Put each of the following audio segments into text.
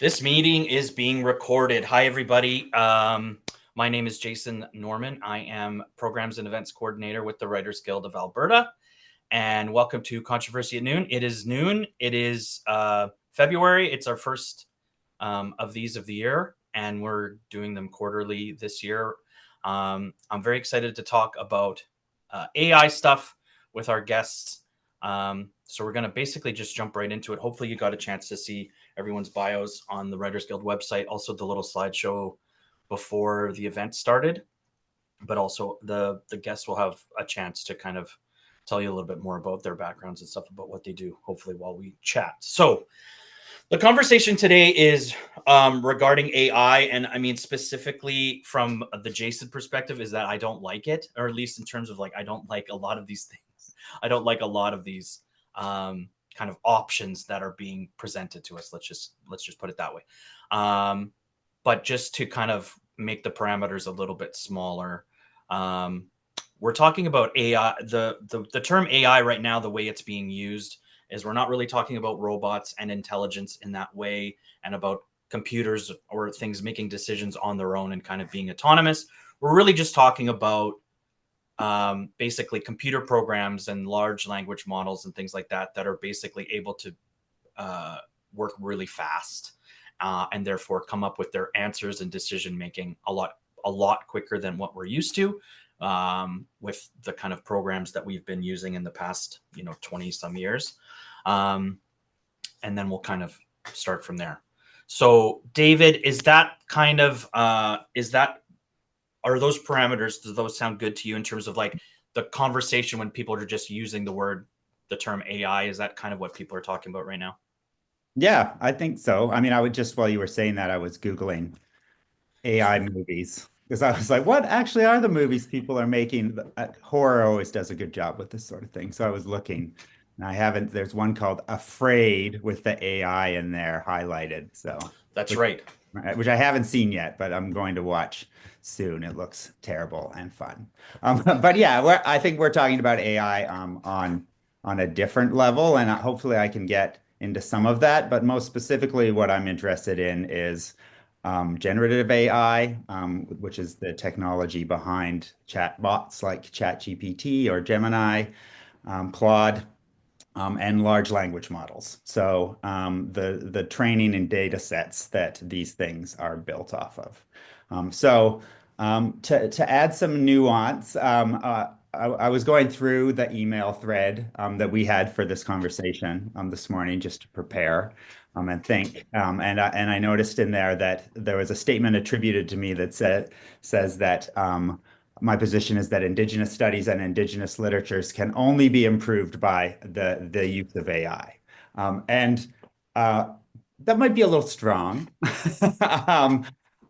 This meeting is being recorded. Hi, everybody. My name is Jason Norman. I am Programs and Events Coordinator with the Writers Guild of Alberta. And welcome to Controversy at Noon. It is noon. It is February. It's our first of these of the year, and we're doing them quarterly this year. I'm very excited to talk about AI stuff with our guests. So we're going to basically just jump right into it. Hopefully you got a chance to see everyone's bios on the Writers Guild website, also the little slideshow before the event started, but also the guests will have a chance to kind of tell you a little bit more about their backgrounds and stuff, about what they do, hopefully while we chat. So the conversation today is regarding AI, and I mean specifically from the Jason perspective is that I don't like it, or at least in terms of like I don't like a lot of these things. I don't like a lot of these kind of options that are being presented to us. Let's just put it that way. But just to kind of make the parameters a little bit smaller, we're talking about AI. The term AI right now, the way it's being used is we're not really talking about robots and intelligence in that way and about computers or things making decisions on their own and kind of being autonomous. We're really just talking about basically computer programs and large language models and things like that that are basically able to work really fast and therefore come up with their answers and decision making a lot quicker than what we're used to with the kind of programs that we've been using in the past 20 some years. And then we'll kind of start from there. So David, is that kind of are those parameters, do those sound good to you in terms of like the conversation when people are just using the term AI? Is that kind of what people are talking about right now? Yeah, I think so. I mean, I would just, while you were saying that, I was Googling AI movies because I was like, what actually are the movies people are making? Horror always does a good job with this sort of thing. So I was looking and there's one called Afraid with the AI in there highlighted. So, That's which, right. which I haven't seen yet, but I'm going to watch soon. It looks terrible and fun. But yeah, I think we're talking about AI on a different level, and hopefully I can get into some of that. But most specifically, what I'm interested in is generative AI, which is the technology behind chatbots like ChatGPT or Gemini, Claude, and large language models. So the training and data sets that these things are built off of. To add some nuance, I was going through the email thread that we had for this conversation this morning just to prepare and think. And I noticed in there that there was a statement attributed to me that says that my position is that Indigenous studies and Indigenous literatures can only be improved by the use of AI. And that might be a little strong.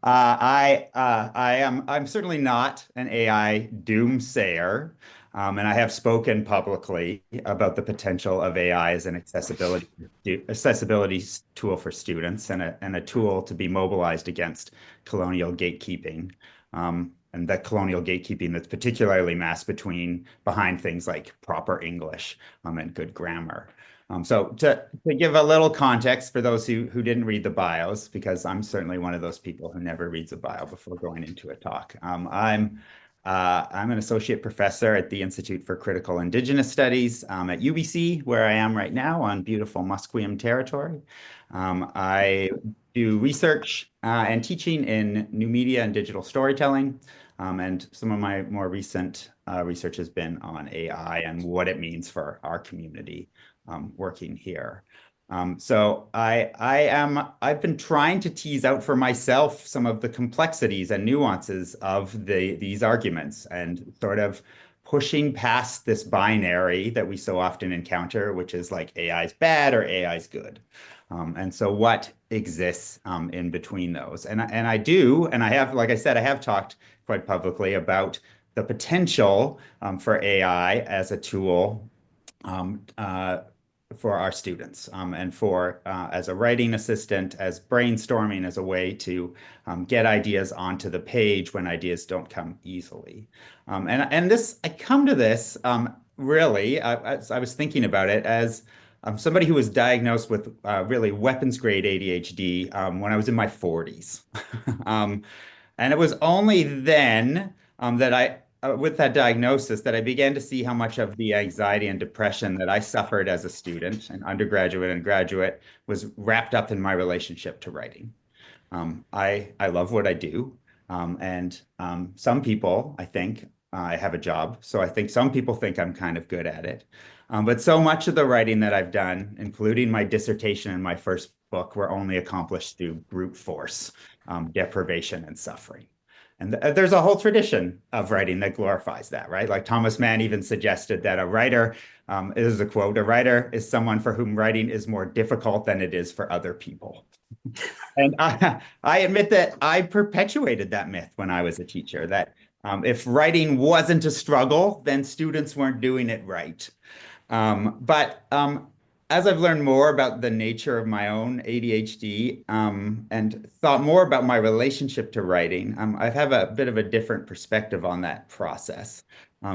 I'm certainly not an AI doomsayer, and I have spoken publicly about the potential of AI as an accessibility tool for students and a tool to be mobilized against colonial gatekeeping. And that colonial gatekeeping that's particularly masked behind things like proper English and good grammar. So to give a little context for those who didn't read the bios, because I'm certainly one of those people who never reads a bio before going into a talk. I'm an associate professor at the Institute for Critical Indigenous Studies at UBC, where I am right now on beautiful Musqueam territory. I do research and teaching in new media and digital storytelling. And some of my more recent research has been on AI and what it means for our community working here. I've been trying to tease out for myself some of the complexities and nuances of these arguments and sort of pushing past this binary that we so often encounter, which is like AI is bad or AI is good. And so what exists in between those? And I do, and I have, like I said, I have talked quite publicly about the potential for AI as a tool um, uh, for our students and for as a writing assistant, as brainstorming as a way to get ideas onto the page when ideas don't come easily. I come to this really, as I was thinking about it as I'm somebody who was diagnosed with really weapons grade ADHD when I was in my 40s. Um, and it was only then that with that diagnosis, that I began to see how much of the anxiety and depression that I suffered as a student, an undergraduate and graduate, was wrapped up in my relationship to writing. I love what I do, and some people, I think, I have a job, so I think some people think I'm kind of good at it. But so much of the writing that I've done, including my dissertation and my first book, were only accomplished through brute force, deprivation, and suffering. And there's a whole tradition of writing that glorifies that, right? Like Thomas Mann even suggested that a writer, this is a quote, a writer is someone for whom writing is more difficult than it is for other people. And I admit that I perpetuated that myth when I was a teacher, that if writing wasn't a struggle, then students weren't doing it right. But as I've learned more about the nature of my own ADHD and thought more about my relationship to writing, I have a bit of a different perspective on that process.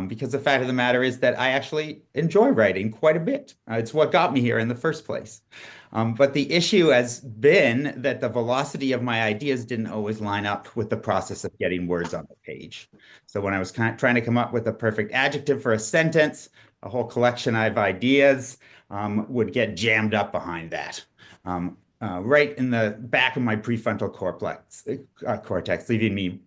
Because the fact of the matter is that I actually enjoy writing quite a bit. It's what got me here in the first place. But the issue has been that the velocity of my ideas didn't always line up with the process of getting words on the page. So when I was trying to come up with a perfect adjective for a sentence, a whole collection of ideas would get jammed up behind that. Right in the back of my prefrontal cortex, leaving me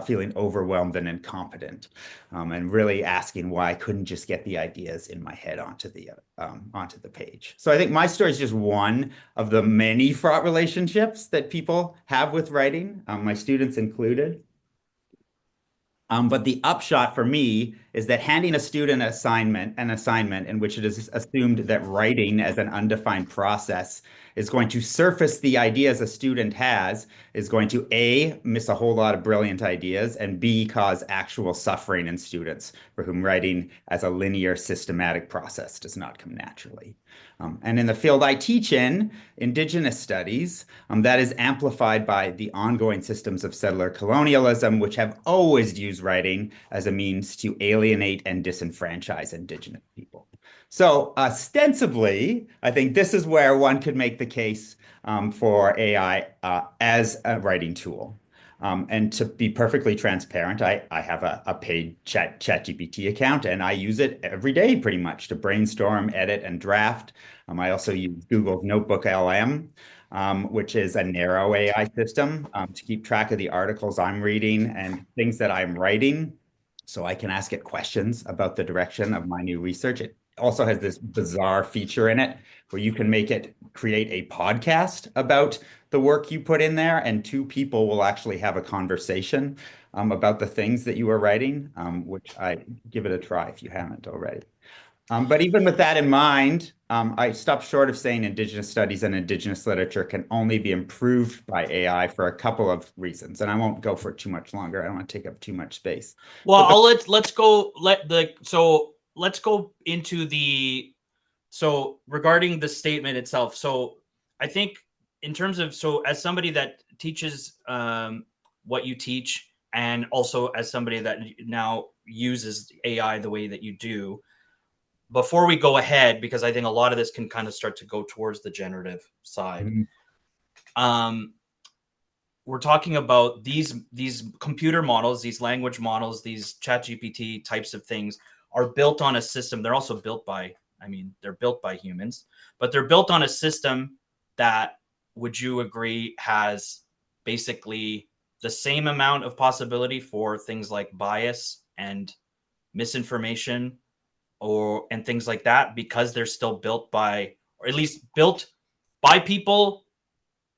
feeling overwhelmed and incompetent, and really asking why I couldn't just get the ideas in my head onto the page. So I think my story is just one of the many fraught relationships that people have with writing, my students included. But the upshot for me is that handing a student an assignment in which it is assumed that writing as an undefined process is going to surface the ideas a student has, is going to A, miss a whole lot of brilliant ideas, and B, cause actual suffering in students for whom writing as a linear, systematic process does not come naturally. And in the field I teach in, Indigenous studies, that is amplified by the ongoing systems of settler colonialism, which have always used writing as a means to alienate and disenfranchise Indigenous people. So, ostensibly, I think this is where one could make the case for AI as a writing tool. And to be perfectly transparent, I have a paid ChatGPT account and I use it every day pretty much to brainstorm, edit, and draft. I also use Google's Notebook LM, which is a narrow AI system to keep track of the articles I'm reading and things that I'm writing. So I can ask it questions about the direction of my new research. It also has this bizarre feature in it where you can make it create a podcast about the work you put in there, and two people will actually have a conversation about the things that you are writing, which I give it a try if you haven't already. But even with that in mind, I stopped short of saying Indigenous studies and Indigenous literature can only be improved by AI for a couple of reasons. And I won't go for too much longer. I don't want to take up too much space. Well, But the let's go into the so regarding the statement itself. So I think in terms of as somebody that teaches what you teach, and also as somebody that now uses AI the way that you do, before we go ahead, because I think a lot of this can kind of start to go towards the generative side. Mhm. Um, we're talking about these computer models, these language models, these chat GPT types of things are built on a system. They're also built by, I mean, they're built by humans, but they're built on a system that, would you agree, has basically the same amount of possibility for things like bias and misinformation and things like that, because they're still built by, or at least built by people,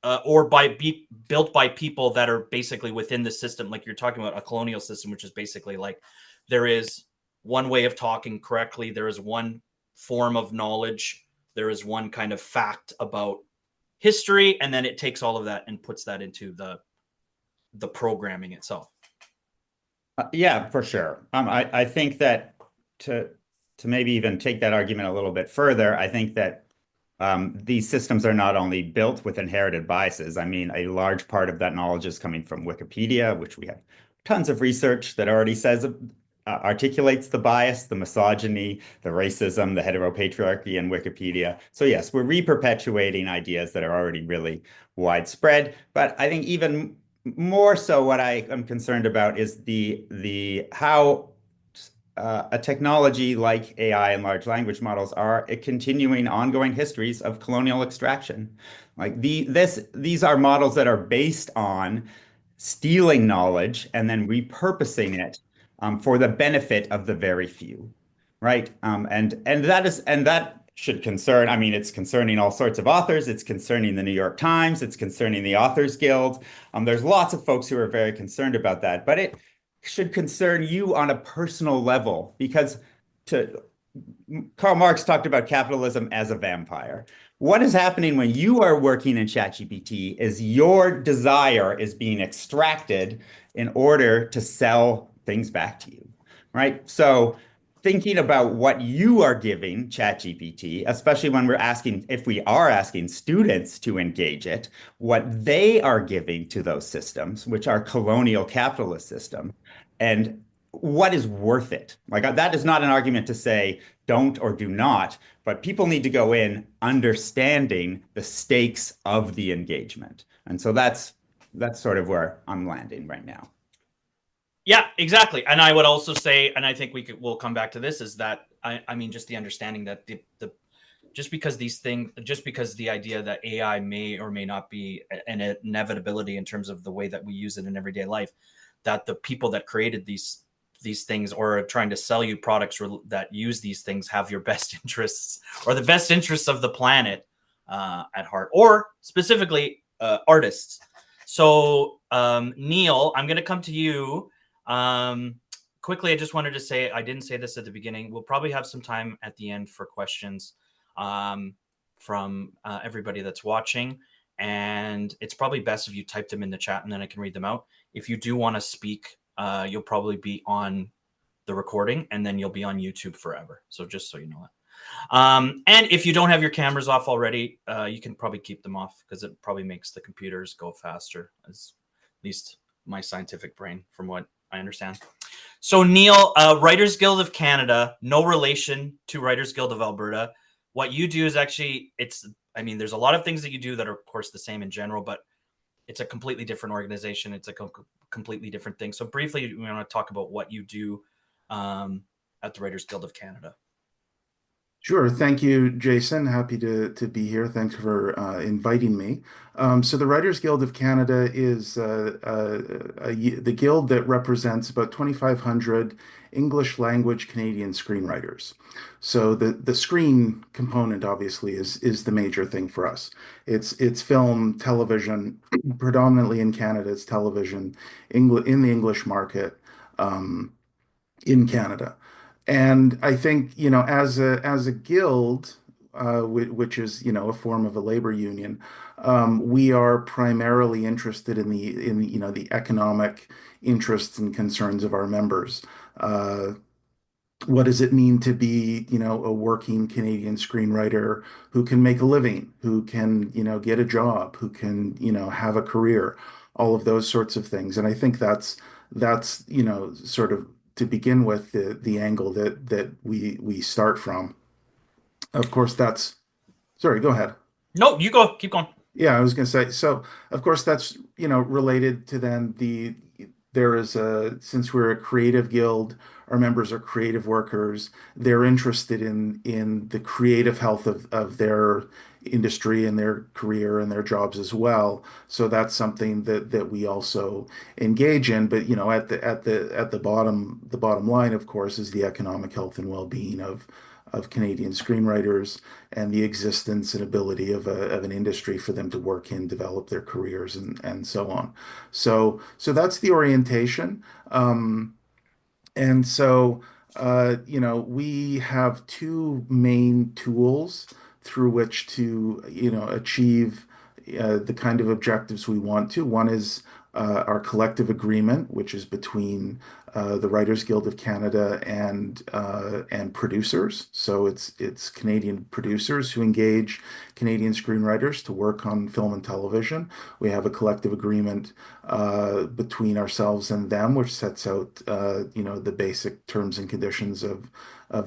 built by people that are basically within the system. Like you're talking about a colonial system, which is basically like there is one way of talking correctly, there is one form of knowledge, there is one kind of fact about history, and then it takes all of that and puts that into the programming itself. Yeah, for sure. I think that to to maybe even take that argument a little bit further, I think that these systems are not only built with inherited biases. I mean, a large part of that knowledge is coming from Wikipedia, which we have tons of research that already says articulates the bias, the misogyny, the racism, the heteropatriarchy in Wikipedia. So yes, we're re-perpetuating ideas that are already really widespread. But I think even more so, what I am concerned about is the how a technology like AI and large language models are a continuing, ongoing histories of colonial extraction. Like these are models that are based on stealing knowledge and then repurposing it for the benefit of the very few, right? And that should concern. I mean, it's concerning all sorts of authors. It's concerning the New York Times. It's concerning the Authors Guild. There's lots of folks who are very concerned about that, but it should concern you on a personal level because to Karl Marx talked about capitalism as a vampire. What is happening when you are working in ChatGPT is your desire is being extracted in order to sell things back to you, right? So thinking about what you are giving ChatGPT, especially when we're asking, if we are asking students to engage it, what they are giving to those systems, which are colonial capitalist systems, and what is worth it? Like that is not an argument to say don't or do not, but people need to go in understanding the stakes of the engagement. And so that's sort of where I'm landing right now. Yeah, exactly. And I would also say, and I think we'll come back to this, is that I mean, just the understanding that the just because these things, just because the idea that AI may or may not be an inevitability in terms of the way that we use it in everyday life, that the people that created these things or are trying to sell you products that use these things have your best interests or the best interests of the planet at heart, or specifically artists. So, Neil, I'm going to come to you. Um, Quickly, I just wanted to say I didn't say this at the beginning. We'll probably have some time at the end for questions um, from everybody that's watching. And it's probably best if you type them in the chat and then I can read them out. If you do want to speak, you'll probably be on the recording and then you'll be on YouTube forever. So just so you know that. And if you don't have your cameras off already, you can probably keep them off because it probably makes the computers go faster, as at least my scientific brain, from what I understand. So, Neil, Writers Guild of Canada, no relation to Writers Guild of Alberta. What you do is actually, I mean, there's a lot of things that you do that are, of course, the same in general, but it's a completely different organization. It's a completely different thing. So, briefly, we want to talk about what you do um, at the Writers Guild of Canada. Sure. Thank you, Jason. Happy to be here. Thanks for inviting me. So the Writers Guild of Canada is the guild that represents about 2,500 English language Canadian screenwriters. So the screen component obviously is the major thing for us. It's film, television, predominantly in Canada. It's television, in the English market. Um, in Canada. And I think, as a guild, which is, a form of a labor union, we are primarily interested in the economic interests and concerns of our members. Uh, what does it mean to be, a working Canadian screenwriter who can make a living, who can, get a job, who can, have a career, all of those sorts of things. And I think that's, sort of to begin with the angle that we start from. Of course, sorry, go ahead. No, you go. Keep going. Yeah, I was going to say, so of course that's, related to then there is since we're a creative guild, our members are creative workers. They're interested in the creative health of their industry and their career and their jobs as well. So that's something that we also engage in. But, at the bottom line, of course, is the economic health and well-being of Canadian screenwriters and the existence and ability of an industry for them to work in, develop their careers, and so on. So that's the orientation. And so, we have two main tools through which to, achieve the kind of objectives we want to. One is our collective agreement, which is between the Writers Guild of Canada and producers. So it's Canadian producers who engage Canadian screenwriters to work on film and television. We have a collective agreement between ourselves and them, which sets out the basic terms and conditions of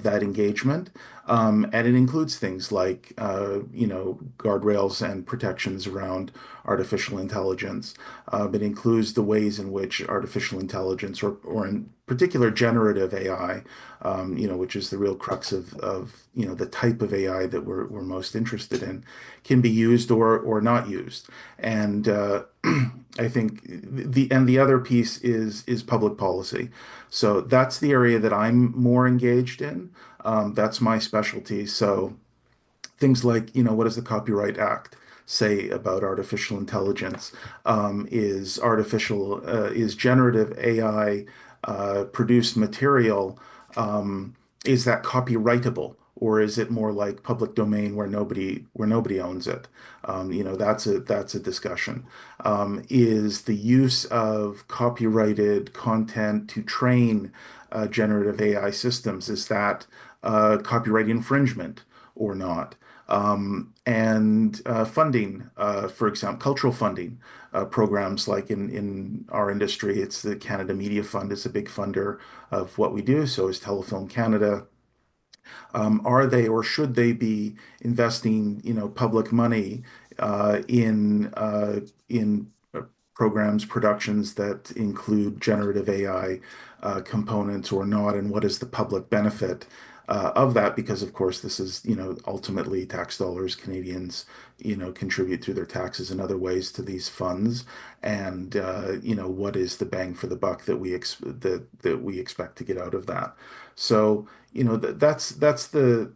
that engagement. And it includes things like guardrails and protections around artificial intelligence. It includes the ways in which artificial intelligence, or in particular generative AI, which is the real crux of the type of AI that we're most interested in, can be used or not used. And I think the other piece is public policy. So that's the area that I'm more engaged in. That's my specialty. So things like, what does the Copyright Act say about artificial intelligence? Is generative AI produced material, is that copyrightable? Or is it more like public domain where nobody owns it? That's a discussion. Is the use of copyrighted content to train generative AI systems, is that copyright infringement or not? And funding, for example, cultural funding programs like in our industry, it's the Canada Media Fund is a big funder of what we do. So is Telefilm Canada. Are they or should they be investing, public money in programs, productions that include generative AI components or not? And what is the public benefit of that? Because of course, this is, ultimately tax dollars. Canadians, contribute through their taxes and other ways to these funds. And what is the bang for the buck that we expect to get out of that? So that's the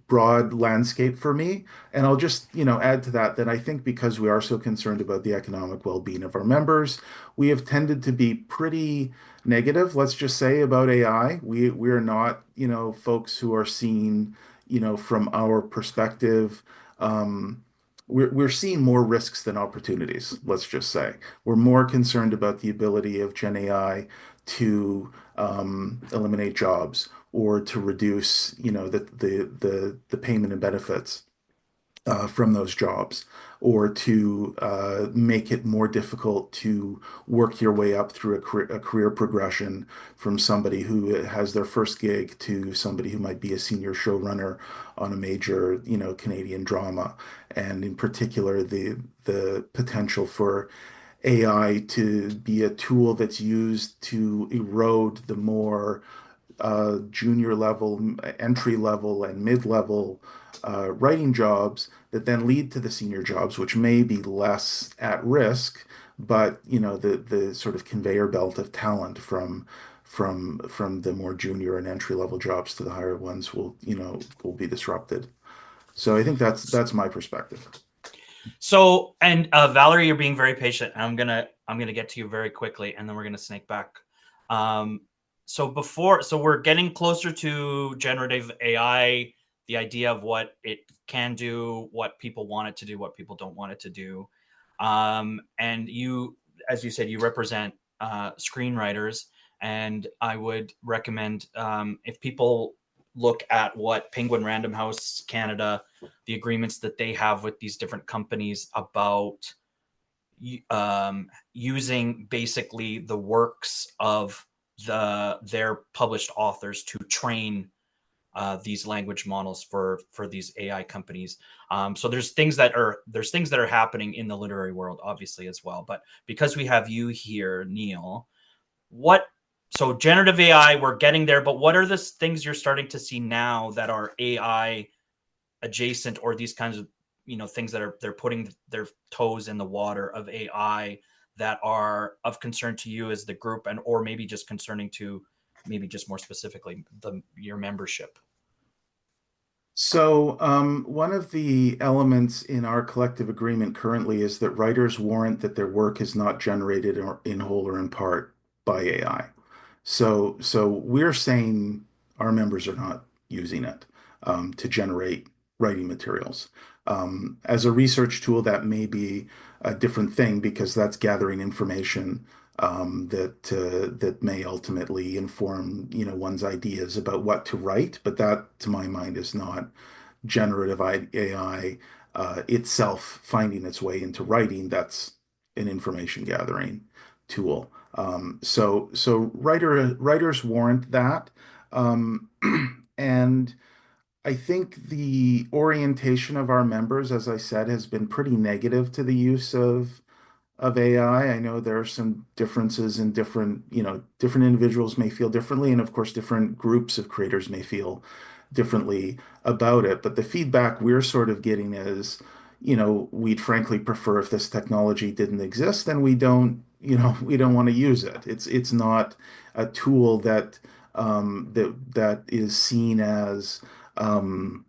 broad landscape for me. And I'll just add to that I think because we are so concerned about the economic well-being of our members, we have tended to be pretty negative, let's just say, about AI. We are not folks who are seeing from our perspective. We're seeing more risks than opportunities, let's just say. We're more concerned about the ability of Gen AI to eliminate jobs or to reduce, the payment and benefits from those jobs, or to make it more difficult to work your way up through a career progression from somebody who has their first gig to somebody who might be a senior showrunner on a major, Canadian drama. And in particular, the potential for AI to be a tool that's used to erode the more junior level, entry level, and mid level writing jobs that then lead to the senior jobs, which may be less at risk, but the sort of conveyor belt of talent from the more junior and entry level jobs to the higher ones will be disrupted. So I think that's my perspective. So, and Valerie, you're being very patient. I'm gonna get to you very quickly, and then we're gonna snake back. Um, so we're getting closer to generative AI, the idea of what it can do, what people want it to do, what people don't want it to do. And you, as you said, you represent screenwriters, and I would recommend, if people look at what Penguin Random House Canada, the agreements that they have with these different companies about using basically the works of their published authors to train these language models for these AI companies. So there's things that are happening in the literary world, obviously, as well. But because we have you here, Neil, what so generative AI, we're getting there, but what are the things you're starting to see now that are AI adjacent, or these kinds of things that they're putting their toes in the water of AI, that are of concern to you as the group, and or maybe just concerning to, maybe just more specifically, your membership? So, one of the elements in our collective agreement currently is that writers warrant that their work is not generated in whole or in part by AI. So we're saying our members are not using it to generate writing materials. As a research tool, that may be a different thing because that's gathering information that may ultimately inform, one's ideas about what to write. But that, to my mind, is not generative AI itself finding its way into writing. That's an information gathering tool. So writers warrant that. Um, and I think the orientation of our members, as I said, has been pretty negative to the use of AI. I know there are some differences in different individuals may feel differently, and of course, different groups of creators may feel differently about it. But the feedback we're sort of getting is, we'd frankly prefer if this technology didn't exist, and we don't want to use it. It's not a tool that is seen as um,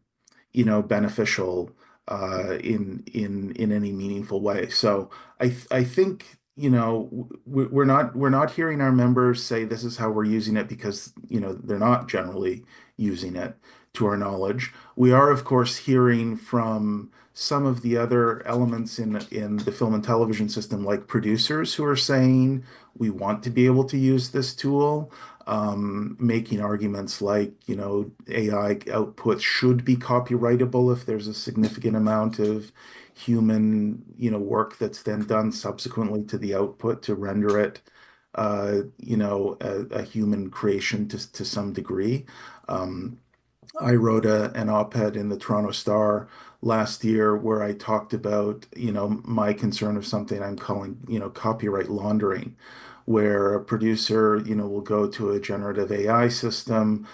beneficial in any meaningful way. So I think we're not hearing our members say this is how we're using it because they're not generally using it to our knowledge. We are, of course, hearing from some of the other elements in the film and television system, like producers who are saying we want to be able to use this tool, making arguments like, AI output should be copyrightable if there's a significant amount of human, work that's then done subsequently to the output to render it, a human creation to some degree. Um, I wrote an op-ed in the Toronto Star last year where I talked about, my concern of something I'm calling, copyright laundering, where a producer, will go to a generative AI system.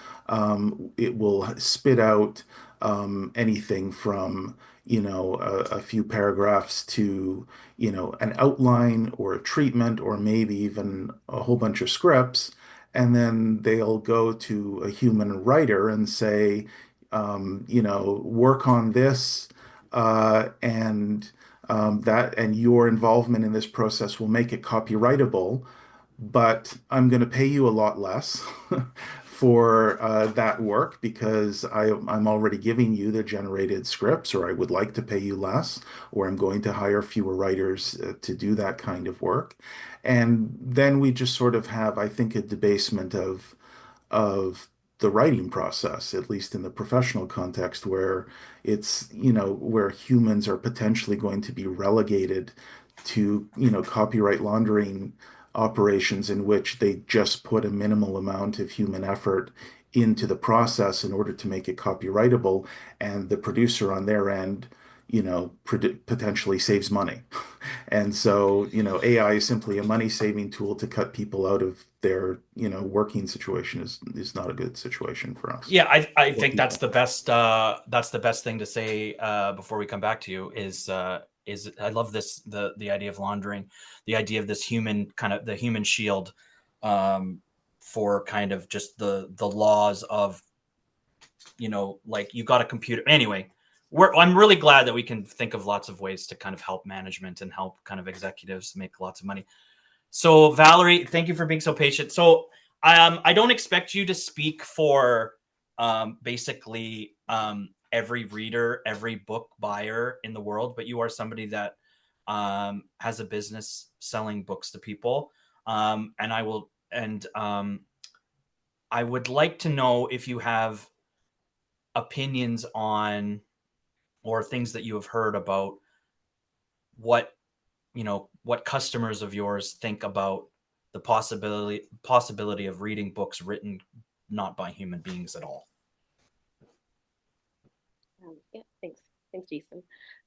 It will spit out anything from, a few paragraphs to, an outline or a treatment, or maybe even a whole bunch of scripts, and then they'll go to a human writer and say, work on this, and your involvement in this process will make it copyrightable, but I'm going to pay you a lot less for that work because I'm already giving you the generated scripts, or I would like to pay you less, or I'm going to hire fewer writers to do that kind of work. And then we just sort of have, I think, a debasement of the writing process, at least in the professional context, where where humans are potentially going to be relegated to, copyright laundering operations in which they just put a minimal amount of human effort into the process in order to make it copyrightable, and the producer on their end, potentially saves money. And so, AI is simply a money-saving tool to cut people out of their, working situation is not a good situation for us. Yeah, I Or think that's people. the best thing to say before we come back to you is I love the idea of laundering, the idea of this the human shield, for kind of just the laws of, like you got a computer anyway. I'm really glad that we can think of lots of ways to kind of help management and help kind of executives make lots of money. So Valerie, thank you for being so patient. So I don't expect you to speak for basically every reader, every book buyer in the world, but you are somebody that has a business selling books to people. And I would like to know if you have opinions on or things that you have heard about what what customers of yours think about the possibility of reading books written not by human beings at all. Yeah, thanks. Thanks, Jason.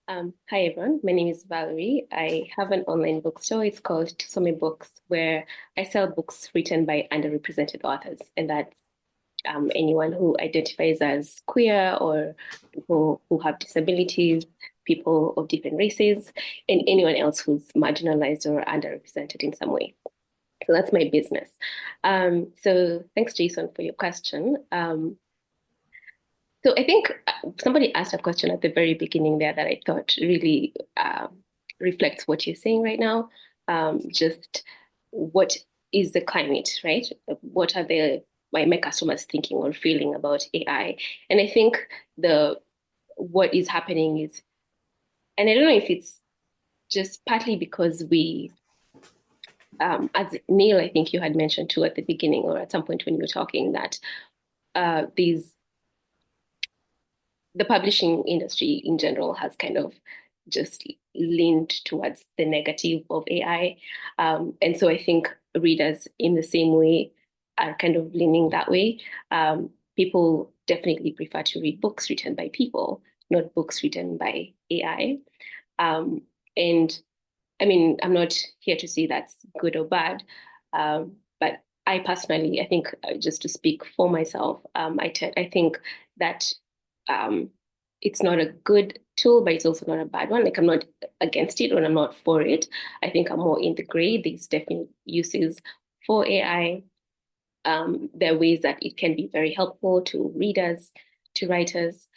Hi, everyone. My name is Valerie. I have an online bookstore. It's called Tusome Books, where I sell books written by underrepresented authors. And that's anyone who identifies as queer, or people who have disabilities, people of different races, and anyone else who's marginalized or underrepresented in some way. So that's my business. So thanks, Jason, for your question. So I think somebody asked a question at the very beginning there that I thought really reflects what you're saying right now. Just what is the climate, right? What are my customers thinking or feeling about AI? And I think the what is happening is, and I don't know if it's just partly because we, as Neil, I think you had mentioned too at the beginning or at some point when you were talking that these the publishing industry in general has kind of just leaned towards the negative of AI. And so I think readers in the same way are kind of leaning that way. People definitely prefer to read books written by people, not books written by AI. And I mean, I'm not here to say that's good or bad, but I personally, I think just to speak for myself, I think that um, it's not a good tool, but it's also not a bad one. Like I'm not against it or I'm not for it. I think I'm more in the gray. There's definite uses for AI. There are ways that it can be very helpful to readers, to writers.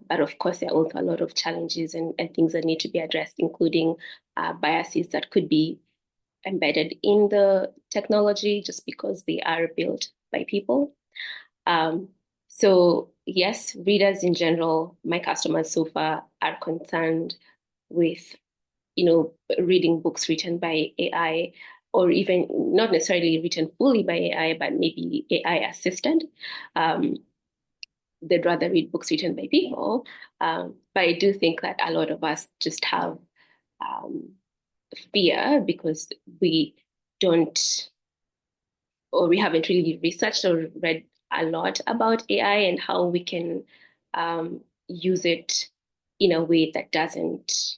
But of course, there are also a lot of challenges and things that need to be addressed, including biases that could be embedded in the technology just because they are built by people. Um, so yes, readers in general, my customers so far are concerned with, reading books written by AI or even not necessarily written fully by AI, but maybe AI assisted. Um, they'd rather read books written by people. But I do think that a lot of us just have um, fear because we don't or we haven't really researched or read a lot about AI and how we can use it in a way that doesn't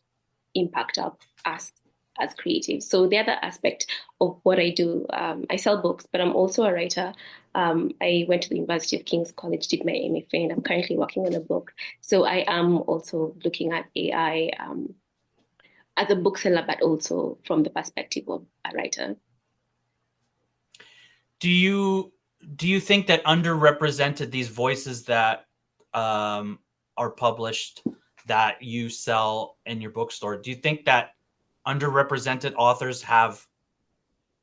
impact us as creatives. So the other aspect of what I do, I sell books, but I'm also a writer. I went to the University of King's College, did my MFA, and I'm currently working on a book. So I am also looking at AI as a bookseller, but also from the perspective of a writer. Do you think that underrepresented these voices that are published that you sell in your bookstore? Do you think that underrepresented authors have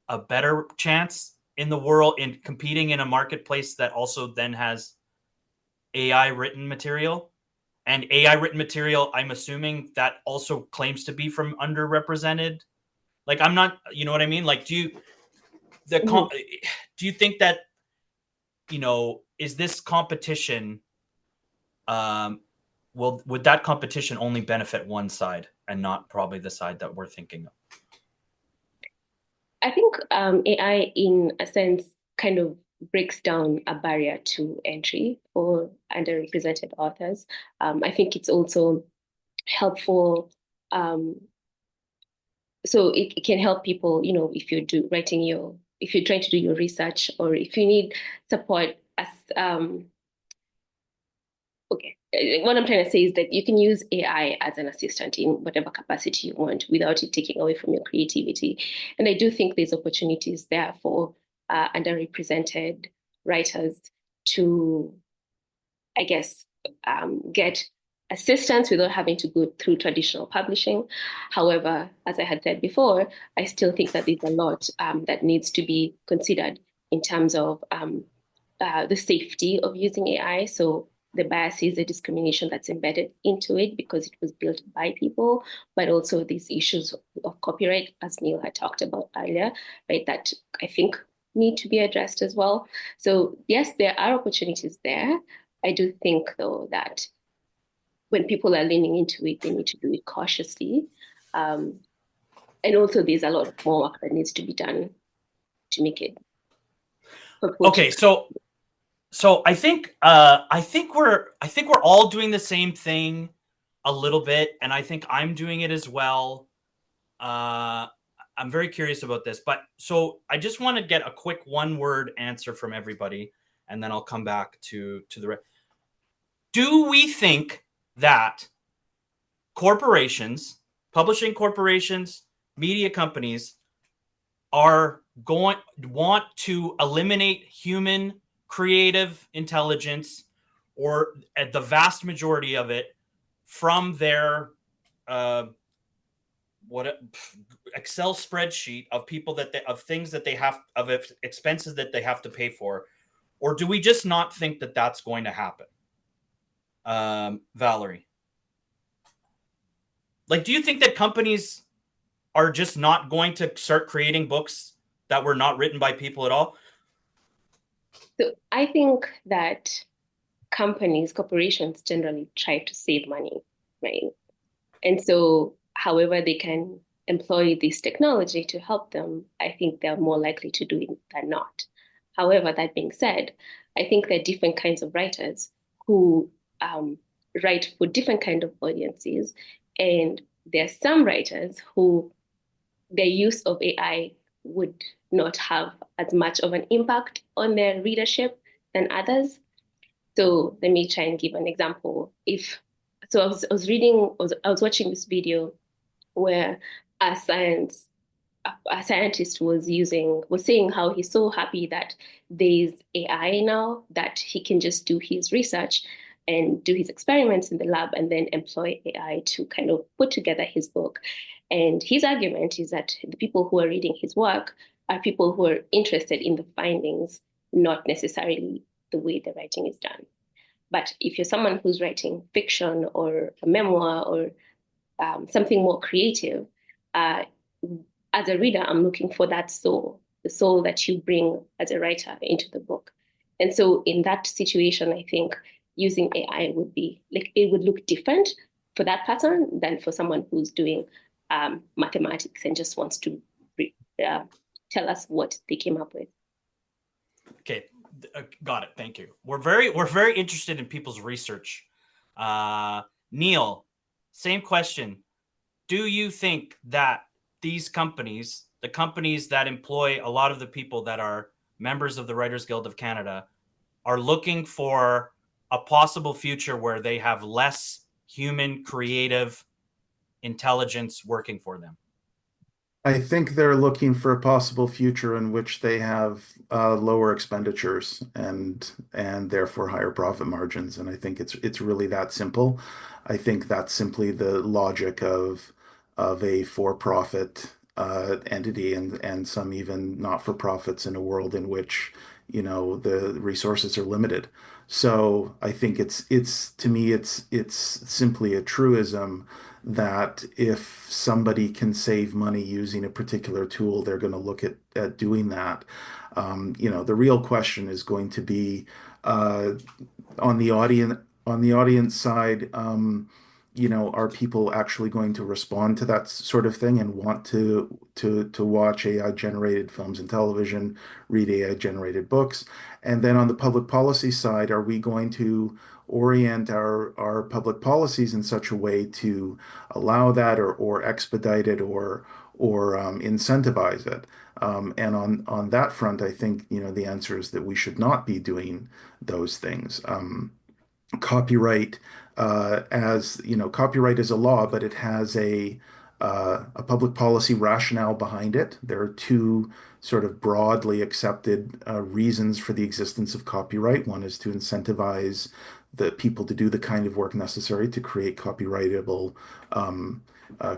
a better chance in the world in competing in a marketplace that also then has AI written material? And AI written material, I'm assuming that also claims to be from underrepresented. Like, I'm not, you know what I mean? Like, Mhm. do you think that, is this competition, um, would that competition only benefit one side and not probably the side that we're thinking of? I think AI, in a sense, kind of breaks down a barrier to entry for underrepresented authors. I think it's also helpful. So it can help people, if you're if you're trying to do your research or if you need support as okay. What I'm trying to say is that you can use AI as an assistant in whatever capacity you want without it taking away from your creativity. And I do think there's opportunities there for underrepresented writers to, I guess, get assistance without having to go through traditional publishing. However, as I had said before, I still think that there's a lot that needs to be considered in terms of the safety of using AI. So the biases, the discrimination that's embedded into it because it was built by people, but also these issues of copyright, as Neil had talked about earlier, right, that I think need to be addressed as well. So yes, there are opportunities there. I do think, though, that when people are leaning into it, they need to do it cautiously. Um, and also, there's a lot of more work that needs to be done to make it Okay, purported. so I think we're all doing the same thing a little bit, and I think I'm doing it as well. I'm very curious about this, but so I just want to get a quick one word answer from everybody, and then I'll come back to the rest. Do we think that corporations, publishing corporations, media companies want to eliminate human creative intelligence or the vast majority of it from their uh, what Excel spreadsheet of people of things that they have of expenses that they have to pay for, or do we just not think that that's going to happen? Valerie. Like, do you think that companies are just not going to start creating books that were not written by people at all? So I think that corporations generally try to save money, right? And so, however, they can employ this technology to help them, I think they're more likely to do it than not. However, that being said, I think there are different kinds of writers who write for different kind of audiences, and there are some writers who their use of AI would not have as much of an impact on their readership than others. So let me try and give an example. If so, I was watching this video where a science a scientist was saying how he's so happy that there's AI now that he can just do his research and do his experiments in the lab and then employ AI to kind of put together his book. And his argument is that the people who are reading his work are people who are interested in the findings, not necessarily the way the writing is done. But if you're someone who's writing fiction or a memoir or something more creative, uh, as a reader, I'm looking for that soul, the soul that you bring as a writer into the book. And so in that situation, I think using AI would be like it would look different for that pattern than for someone who's doing mathematics and just wants to uh, tell us what they came up with. Okay, got it. Thank you. We're very interested in people's research. Neil, same question. Do you think that these companies, the companies that employ a lot of the people that are members of the Writers Guild of Canada, are looking for a possible future where they have less human creative intelligence working for them? I think they're looking for a possible future in which they have lower expenditures and therefore higher profit margins. And I think it's really that simple. I think that's simply the logic of a for-profit entity and some even not-for-profits in a world in which, the resources are limited. So I think it's to me it's simply a truism that if somebody can save money using a particular tool, they're going to look at doing that. The real question is going to be uh, on the audience side. Are people actually going to respond to that sort of thing and want to watch AI generated films and television, read AI generated books? And then on the public policy side, are we going to orient our public policies in such a way to allow that or expedite it or incentivize it? And on that front, I think the answer is that we should not be doing those things. Copyright, as copyright is a law, but it has a public policy rationale behind it. There are two sort of broadly accepted reasons for the existence of copyright. One is to incentivize the people to do the kind of work necessary to create copyrightable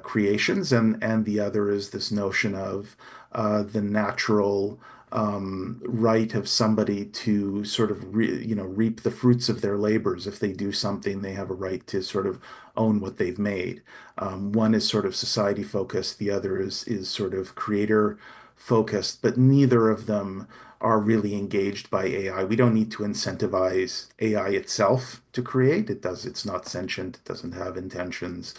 creations, and the other is this notion of the natural right of somebody to sort of reap the fruits of their labors. If they do something, they have a right to sort of own what they've made. One is sort of society focused, the other is sort of creator focused, but neither of them are really engaged by AI. We don't need to incentivize AI itself to create. It's not sentient. It doesn't have intentions,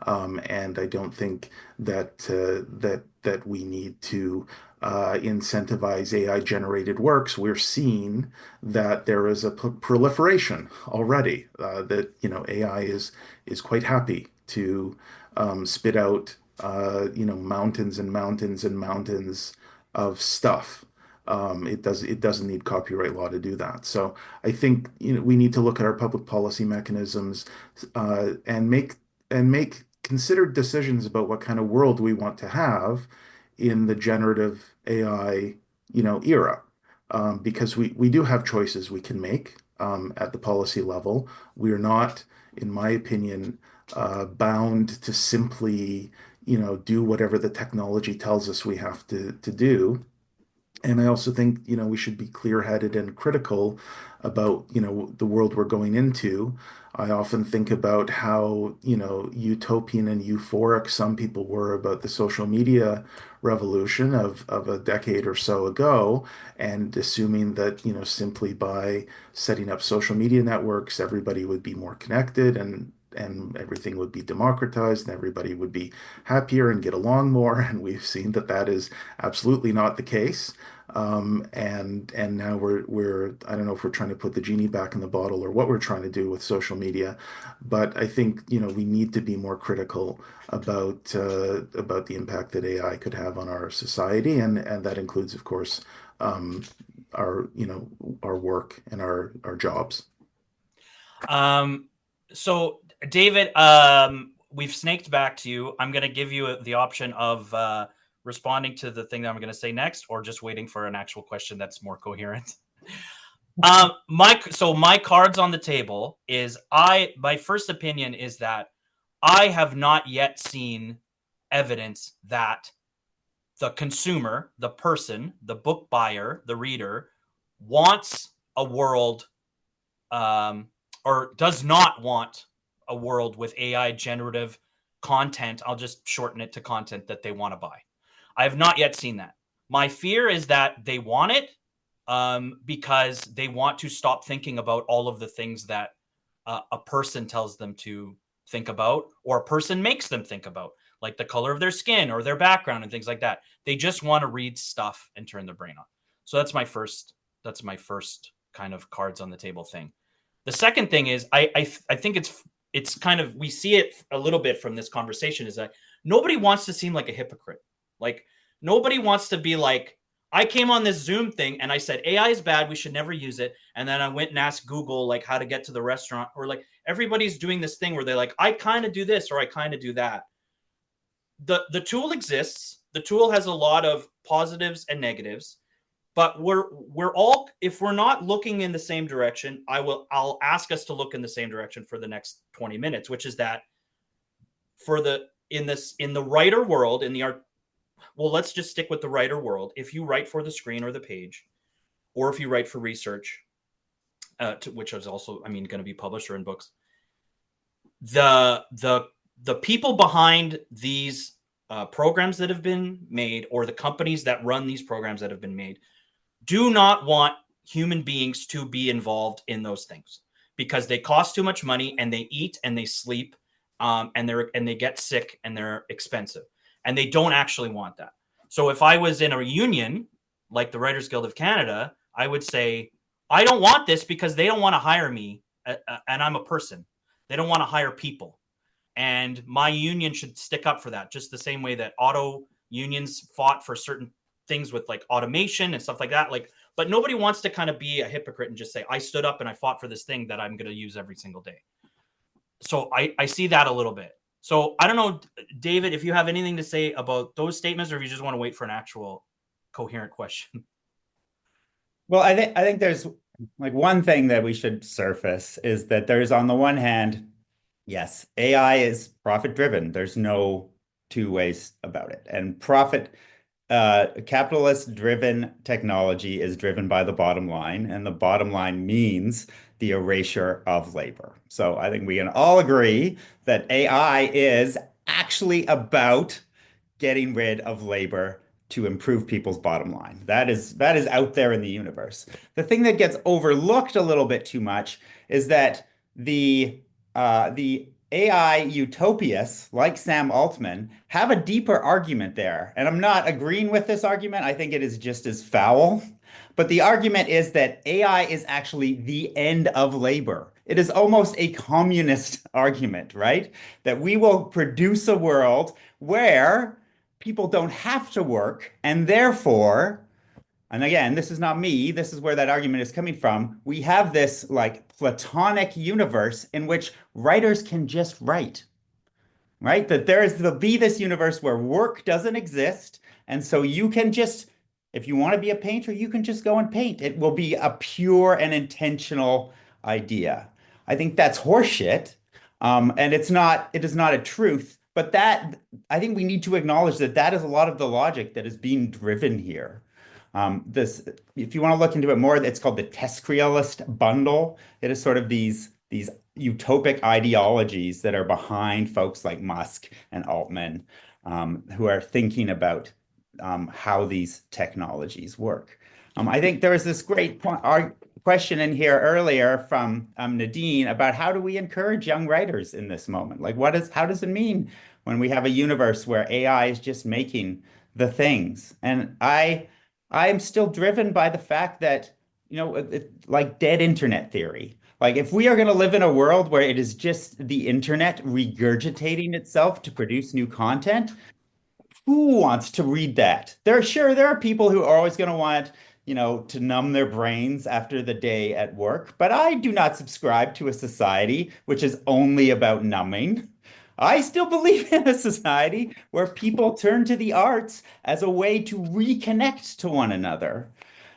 and I don't think that we need to incentivize AI generated works. We're seeing that there is a proliferation already. That AI is quite happy to spit out mountains and mountains and mountains of stuff. It doesn't need copyright law to do that. So I think we need to look at our public policy mechanisms and make considered decisions about what kind of world we want to have in the generative AI era. Because we do have choices we can make at the policy level. We are not, in my opinion, bound to simply do whatever the technology tells us we have to do. And I also think, we should be clear-headed and critical about, the world we're going into. I often think about how, utopian and euphoric some people were about the social media revolution of a decade or so ago, and assuming that, simply by setting up social media networks, everybody would be more connected and everything would be democratized and everybody would be happier and get along more. And we've seen that that is absolutely not the case. And now we're I don't know if we're trying to put the genie back in the bottle or what we're trying to do with social media, but I think we need to be more critical about the impact that AI could have on our society, and that includes, of course, our our work and our jobs. Um, so David, we've snaked back to you. I'm going to give you the option of responding to the thing that I'm going to say next, or just waiting for an actual question that's more coherent. My cards on the table is my first opinion is that I have not yet seen evidence that the consumer, the person, the book buyer, the reader wants a world or does not want a world with AI generative content. I'll just shorten it to content that they want to buy. I have not yet seen that. My fear is that they want it because they want to stop thinking about all of the things that a person tells them to think about, or a person makes them think about, like the color of their skin or their background and things like that. They just want to read stuff and turn their brain on. So that's my first. That's my first kind of cards on the table thing. The second thing is I think it's kind of, we see it a little bit from this conversation, is that nobody wants to seem like a hypocrite. Like, nobody wants to be like, I came on this Zoom thing and I said AI is bad, we should never use it, and then I went and asked Google like how to get to the restaurant, or like everybody's doing this thing where they're like, I kind of do this or I kind of do that. The tool exists. The tool has a lot of positives and negatives, but we're all, if we're not looking in the same direction, I'll ask us to look in the same direction for the next 20 minutes, which is that for the in the writer world, in the art, well, let's just stick with the writer world. If you write for the screen or the page, or if you write for research, which is also, I mean, going to be published or in books, the people behind these programs that have been made, or the companies that run these programs that have been made, do not want human beings to be involved in those things, because they cost too much money and they eat and they sleep, and they get sick and they're expensive, and they don't actually want that. So if I was in a union like the Writers Guild of Canada, I would say, I don't want this because they don't want to hire me, and I'm a person. They don't want to hire people. And my union should stick up for that, just the same way that auto unions fought for certain things with like automation and stuff like that. Like, but nobody wants to kind of be a hypocrite and just say, I stood up and I fought for this thing that I'm going to use every single day. So I see that a little bit. So I don't know, David, if you have anything to say about those statements, or if you just want to wait for an actual coherent question. Well, I think there's like one thing that we should surface is that there's, on the one hand, yes, AI is profit driven. There's no two ways about it. And capitalist driven technology is driven by the bottom line, and the bottom line means the erasure of labor. So I think we can all agree that AI is actually about getting rid of labor to improve people's bottom line. That is out there in the universe. The thing that gets overlooked a little bit too much is that the AI utopias like Sam Altman have a deeper argument there. And I'm not agreeing with this argument. I think it is just as foul. But the argument is that AI is actually the end of labor. It is almost a communist argument, right? That we will produce a world where people don't have to work, and therefore, and again, this is not me, this is where that argument is coming from. We have this like platonic universe in which writers can just write, right? That there'll be this universe where work doesn't exist. And so you can just, if you want to be a painter, you can just go and paint. It will be a pure and intentional idea. I think that's horseshit. And it is not a truth. But that, I think we need to acknowledge that that is a lot of the logic that is being driven here. This, if you want to look into it more, it's called the Test-Crealist bundle. It is sort of these utopic ideologies that are behind folks like Musk and Altman, who are thinking about how these technologies work. I think there was this great question in here earlier from Nadine about how do we encourage young writers in this moment? Like, how does it mean when we have a universe where AI is just making the things? And I'm still driven by the fact that, like dead internet theory. Like, if we are going to live in a world where it is just the internet regurgitating itself to produce new content, who wants to read that? There are people who are always going to want, to numb their brains after the day at work, but I do not subscribe to a society which is only about numbing. I still believe in a society where people turn to the arts as a way to reconnect to one another.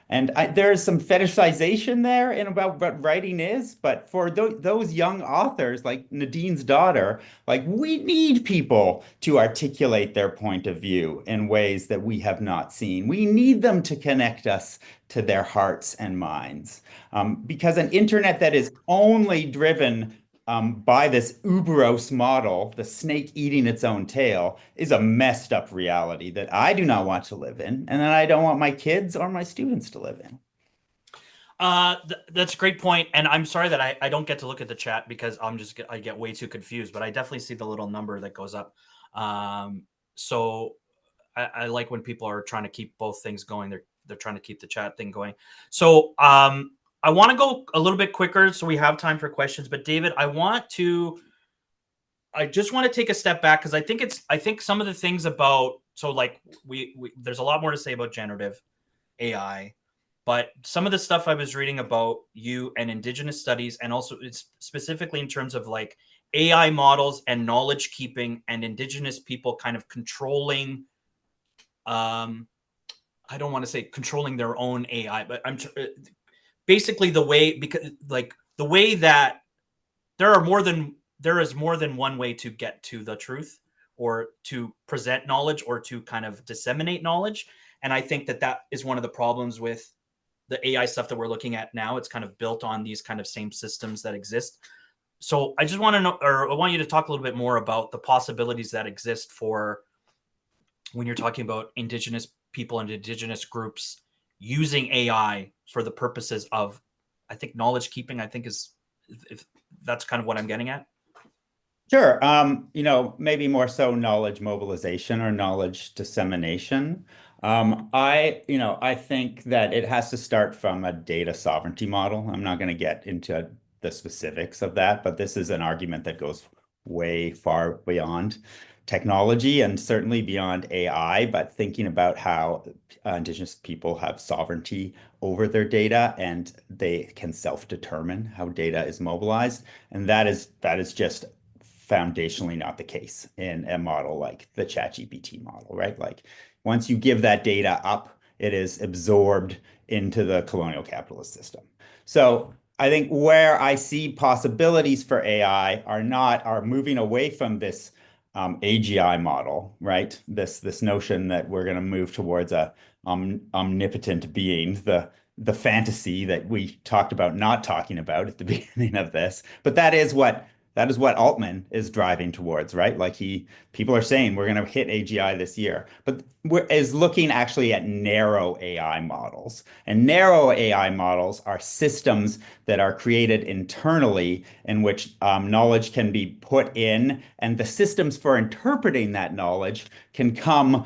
And there is some fetishization there in about what writing is, but for those young authors like Nadine's daughter, like we need people to articulate their point of view in ways that we have not seen. We need them to connect us to their hearts and minds. Because an internet that is only driven by this Uberos model, the snake eating its own tail, is a messed up reality that I do not want to live in, and that I don't want my kids or my students to live in. That's a great point, and I'm sorry that I don't get to look at the chat because I get way too confused. But I definitely see the little number that goes up. So I like when people are trying to keep both things going. They're trying to keep the chat thing going. So I want to go a little bit quicker so we have time for questions. But David, I just want to take a step back because I think some of the things about like we there's a lot more to say about generative AI, but some of the stuff I was reading about you and Indigenous studies, and also it's specifically in terms of like AI models and knowledge keeping and Indigenous people kind of controlling. I don't want to say controlling their own AI, but basically the way, because like the way that there is more than one way to get to the truth or to present knowledge or to kind of disseminate knowledge. And I think that is one of the problems with the AI stuff that we're looking at now. It's kind of built on these kind of same systems that exist. So I just want to know, or I want you to talk a little bit more about the possibilities that exist for when you're talking about Indigenous people and Indigenous groups using AI for the purposes of, I think, knowledge keeping, I think is, if that's kind of what I'm getting at. Sure. Maybe more so knowledge mobilization or knowledge dissemination. I think that it has to start from a data sovereignty model. I'm not going to get into the specifics of that, but this is an argument that goes way far beyond technology and certainly beyond AI, but thinking about how Indigenous people have sovereignty over their data and they can self-determine how data is mobilized. And that is just foundationally not the case in a model like the ChatGPT model, right? Like once you give that data up, it is absorbed into the colonial capitalist system. So I think where I see possibilities for AI are moving away from this AGI model, right? This notion that we're going to move towards a omnipotent being, the fantasy that we talked about not talking about at the beginning of this, but that is what Altman is driving towards, right? Like people are saying we're going to hit AGI this year, but is looking actually at narrow AI models. And narrow AI models are systems that are created internally in which knowledge can be put in, and the systems for interpreting that knowledge can come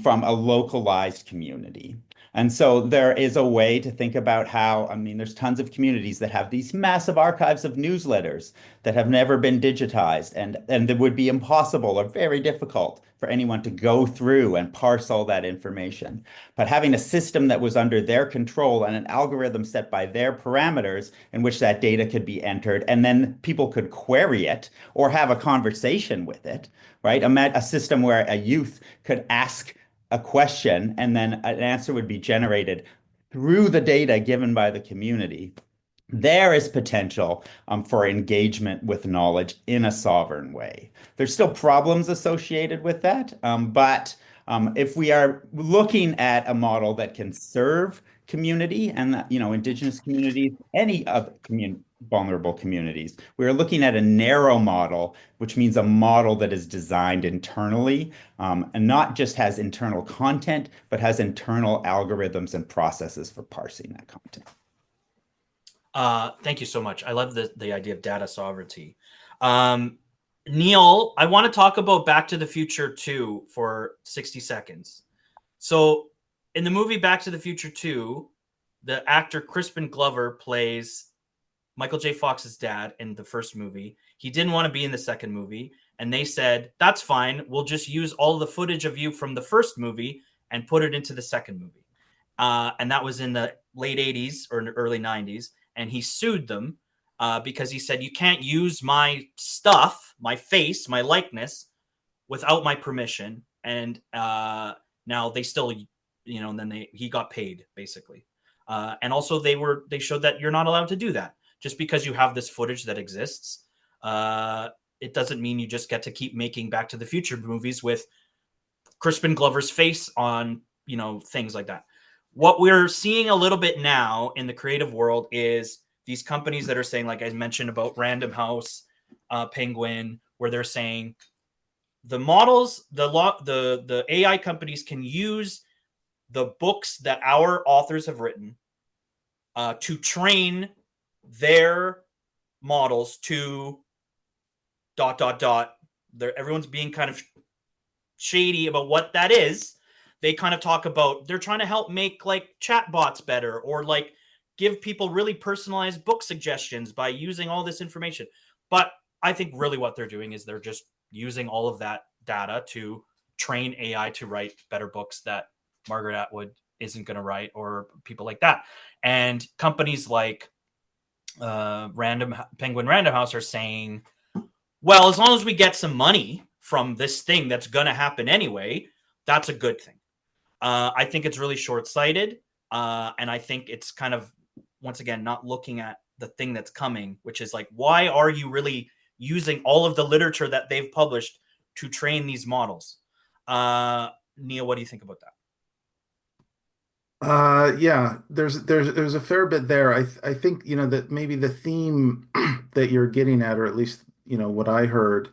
from a localized community. And so there is a way to think about how, I mean, there's tons of communities that have these massive archives of newsletters that have never been digitized, and that would be impossible or very difficult for anyone to go through and parse all that information. But having a system that was under their control and an algorithm set by their parameters in which that data could be entered, and then people could query it or have a conversation with it, right? A system where a youth could ask a question and then an answer would be generated through the data given by the community. There is potential for engagement with knowledge in a sovereign way. There's still problems associated with that, but If we are looking at a model that can serve community and indigenous communities, any of vulnerable communities, we are looking at a narrow model, which means a model that is designed internally, and not just has internal content, but has internal algorithms and processes for parsing that content. Thank you so much. I love the idea of data sovereignty. Neil, I want to talk about Back to the Future 2 for 60 seconds. So, in the movie Back to the Future 2, the actor Crispin Glover plays Michael J. Fox's dad in the first movie. He didn't want to be in the second movie, and they said, "That's fine. We'll just use all the footage of you from the first movie and put it into the second movie." And that was in the late 80s or early 90s. And he sued them because he said, "You can't use my stuff, my face, my likeness without my permission." And now they still, and then he got paid basically. And also they showed that you're not allowed to do that. Just because you have this footage that exists, it doesn't mean you just get to keep making Back to the Future movies with Crispin Glover's face on, things like that. What we're seeing a little bit now in the creative world is these companies that are saying, like I mentioned about Random House, Penguin, where they're saying the models, the AI companies can use the books that our authors have written to train their models to ... Everyone's being kind of shady about what that is. They kind of talk about they're trying to help make like chat bots better, or like give people really personalized book suggestions by using all this information. But I think really what they're doing is they're just using all of that data to train AI to write better books that Margaret Atwood isn't going to write, or people like that. And companies like Penguin Random House are saying, well, as long as we get some money from this thing that's going to happen anyway, that's a good thing. I think it's really short-sighted, and I think it's kind of, once again, not looking at the thing that's coming, which is like, why are you really using all of the literature that they've published to train these models? Neil, what do you think about that? Yeah, there's a fair bit there. I think, that maybe the theme that you're getting at, or at least, what I heard,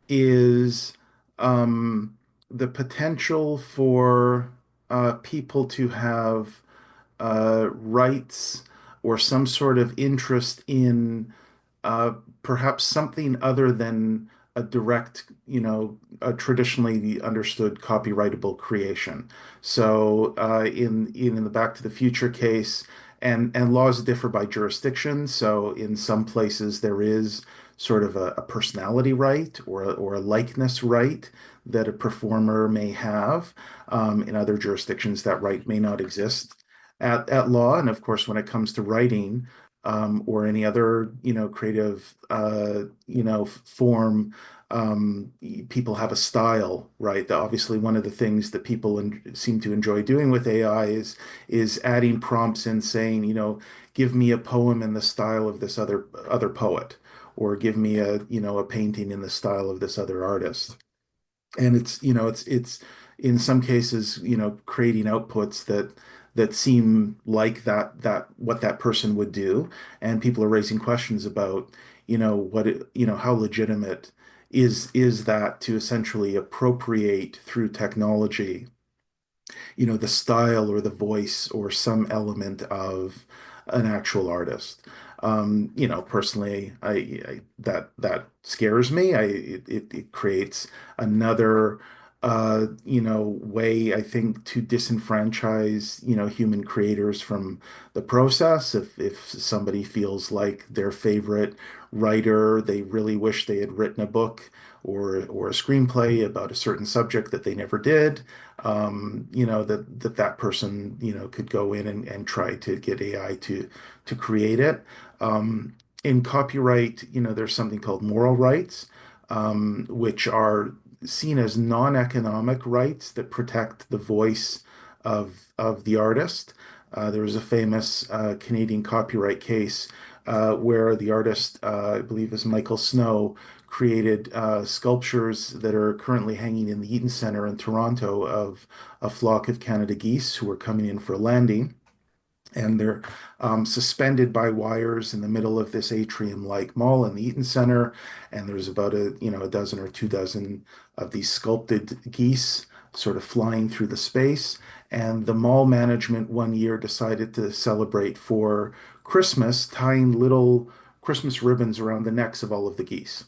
is the potential for people to have rights or some sort of interest in uh, perhaps something other than a direct, a traditionally understood copyrightable creation. So in the Back to the Future case, and laws differ by jurisdiction. So in some places there is sort of a personality right, or a likeness right that a performer may have. In other jurisdictions, that right may not exist at law. And of course, when it comes to writing, or any other, creative, form, people have a style, right? Obviously, one of the things that people seem to enjoy doing with AI is adding prompts and saying, give me a poem in the style of this other poet, or give me a painting in the style of this other artist. And it's in some cases, creating outputs that seem like that what that person would do. And people are raising questions about, how legitimate is that to essentially appropriate through technology, the style or the voice or some element of an actual artist. Personally, I that scares me. It creates another way, I think, to disenfranchise, human creators from the process. If somebody feels like their favorite writer, they really wish they had written a book or a screenplay about a certain subject that they never did, that person, could go in and try to get AI to create it. In copyright, there's something called moral rights, which are seen as non-economic rights that protect the voice of the artist. There was a famous Canadian copyright case where the artist, I believe is Michael Snow, created sculptures that are currently hanging in the Eaton Centre in Toronto of a flock of Canada geese who are coming in for a landing. And they're suspended by wires in the middle of this atrium-like mall in the Eaton Centre. And there's about a dozen or 2 dozen of these sculpted geese sort of flying through the space. And the mall management one year decided to celebrate for Christmas, tying little Christmas ribbons around the necks of all of the geese.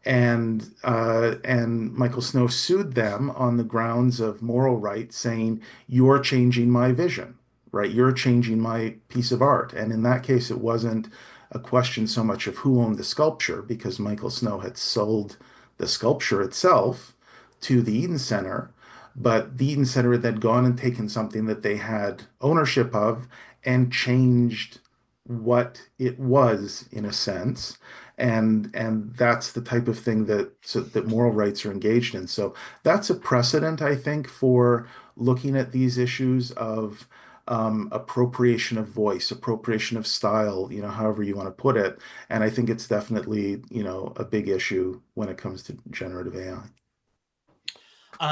And Michael Snow sued them on the grounds of moral rights, saying, "You're changing my vision, right? You're changing my piece of art." And in that case, it wasn't a question so much of who owned the sculpture, because Michael Snow had sold the sculpture itself to the Eden Center, but the Eden Center had then gone and taken something that they had ownership of and changed what it was in a sense. And that's the type of thing that moral rights are engaged in. So that's a precedent, I think, for looking at these issues of appropriation of voice, appropriation of style, however you want to put it. And I think it's definitely, a big issue when it comes to generative AI.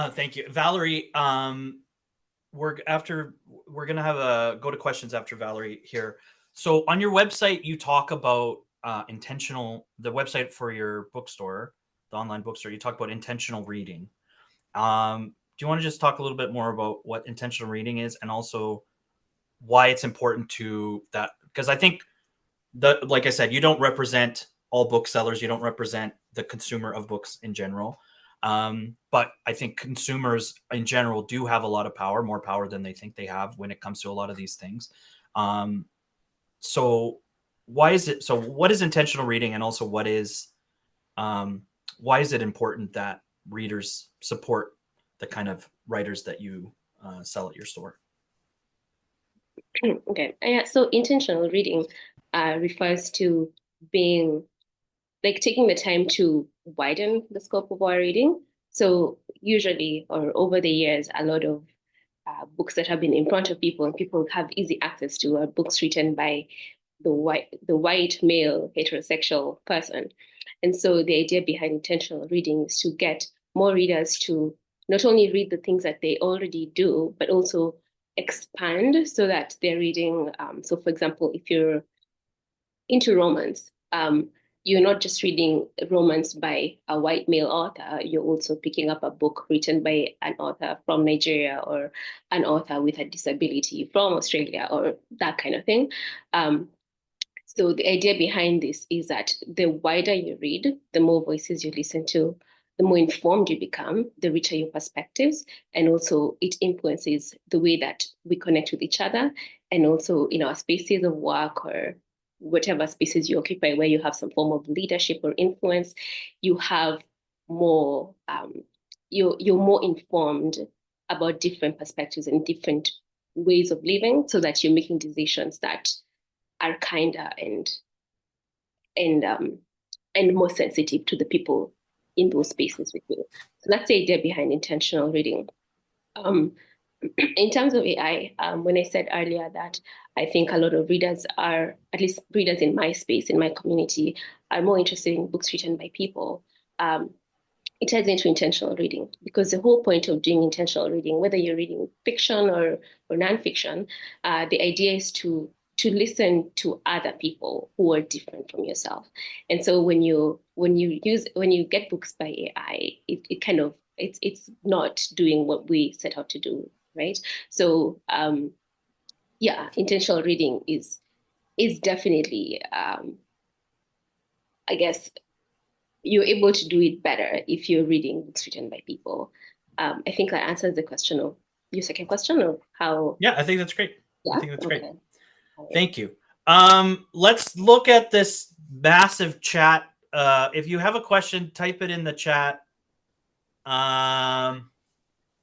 Thank you, Valerie. We're gonna have a go to questions after Valerie here. So on your website, you talk about the website for your bookstore, the online bookstore. You talk about intentional reading. Do you want to just talk a little bit more about what intentional reading is, and also why it's important to that? Because I think like I said, you don't represent all booksellers. You don't represent the consumer of books in general. But I think consumers in general do have a lot of power, more power than they think they have when it comes to a lot of these things. So what is intentional reading, and also why is it important that readers support the kind of writers that you sell at your store? Okay. So intentional reading refers to being like taking the time to widen the scope of our reading. So usually, or over the years, a lot of books that have been in front of people and people have easy access to are books written by the white male heterosexual person. And so the idea behind intentional reading is to get more readers to not only read the things that they already do, but also expand so that they're reading. So for example, if you're into romance, you're not just reading romance by a white male author, you're also picking up a book written by an author from Nigeria, or an author with a disability from Australia, or that kind of thing. So the idea behind this is that the wider you read, the more voices you listen to, the more informed you become, the richer your perspectives, and also it influences the way that we connect with each other, and also in our spaces of work or whatever spaces you occupy where you have some form of leadership or influence, you have more, you're more informed about different perspectives and different ways of living, so that you're making decisions that are kinder and more sensitive to the people in those spaces with you. So that's the idea behind intentional reading. In terms of AI, when I said earlier that I think a lot of readers are, at least readers in my space, in my community, are more interested in books written by people, it ties into intentional reading, because the whole point of doing intentional reading, whether you're reading fiction or nonfiction, the idea is to listen to other people who are different from yourself. And so when you get books by AI, it kind of it's not doing what we set out to do, right? So yeah, intentional reading is definitely I guess you're able to do it better if you're reading books written by people. I think that answers the question of your second question of how. Yeah, I think that's great. Yeah? I think that's great. Okay. Right. Thank you. Let's look at this massive chat. If you have a question, type it in the chat.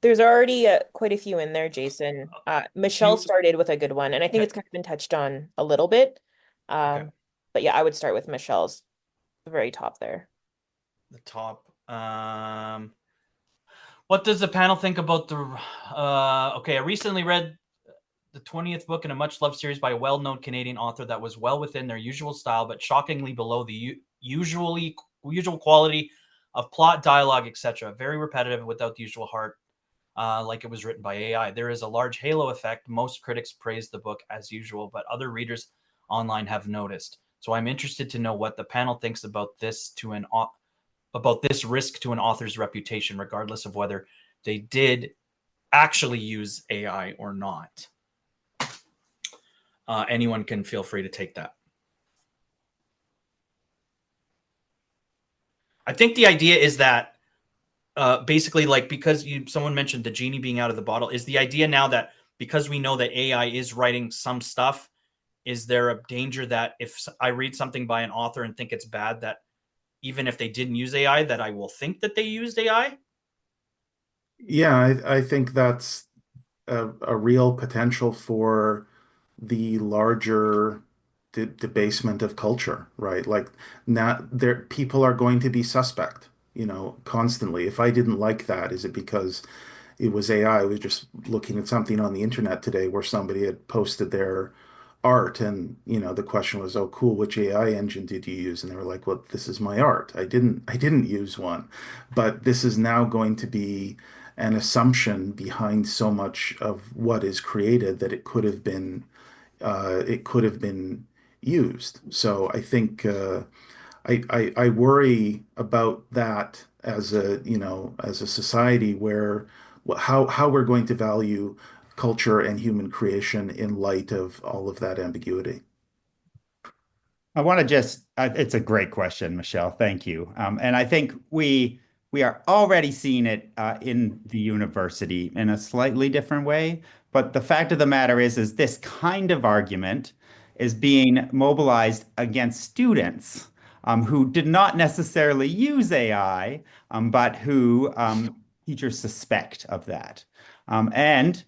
There's already quite a few in there, Jason. Michelle started with a good one, and I think it's kind of been touched on a little bit. Okay. But yeah, I would start with Michelle's, the very top there. The top. What does the panel think about the? Okay, I recently read the 20th book in a much-loved series by a well-known Canadian author that was well within their usual style, but shockingly below the usually usual quality of plot, dialogue, etc. Very repetitive without the usual heart, like it was written by AI. There is a large halo effect. Most critics praise the book as usual, but other readers online have noticed. So I'm interested to know what the panel thinks about this risk to an author's reputation, regardless of whether they did actually use AI or not. Anyone can feel free to take that. I think the idea is that basically, like, because someone mentioned the genie being out of the bottle, is the idea now that because we know that AI is writing some stuff, is there a danger that if I read something by an author and think it's bad, that even if they didn't use AI, that I will think that they used AI? Yeah, I think that's a real potential for the larger debasement of culture, right? Like now there people are going to be suspect, constantly. If I didn't like that, is it because it was AI? I was just looking at something on the internet today where somebody had posted their art and the question was, oh cool, which AI engine did you use? And they were like, well, this is my art. I didn't use one. But this is now going to be an assumption behind so much of what is created that it could have been used. So I think I worry about that as a society where how we're going to value culture and human creation in light of all of that ambiguity. I want to just, it's a great question, Michelle. Thank you. And I think we are already seeing it in the university in a slightly different way. But the fact of the matter is this kind of argument is being mobilized against students who did not necessarily use AI, but who teachers suspect of that. And